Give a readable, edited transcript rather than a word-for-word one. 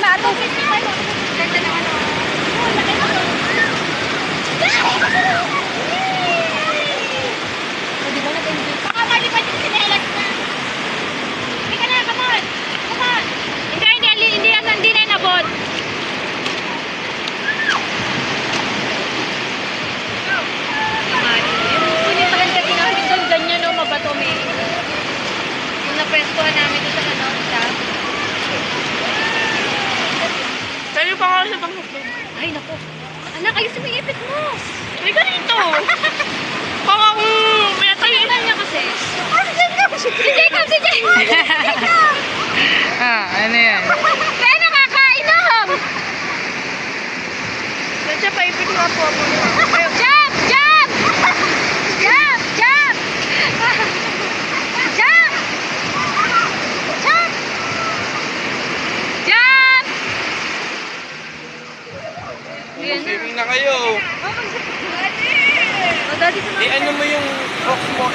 mato. Ganda naman ako. Di ba nag-enjoy? Baka malipad yung sinelas na. Hindi ka na, come on. Come on. Hindi na inabot. Yung maganda ginamit doon, ganyan o, mabato may. Yung naprestuhan namin doon sa kanota. Sa'yo pa nga sa panghuklog. Ay, naku. Anak, ayos yung ipit mo. May ganito. Baka kung pinatayin. Ano niya kasi? Si Jacob! Si Jacob! Ano yan? Kaya nakakainom! Nandiyan pa ipit nga po ako. Jump! Jump! Jump! Jump! Jump! Jump! Jump! Swimming na kayo. Oh, daddy, Ano mo yung box mo?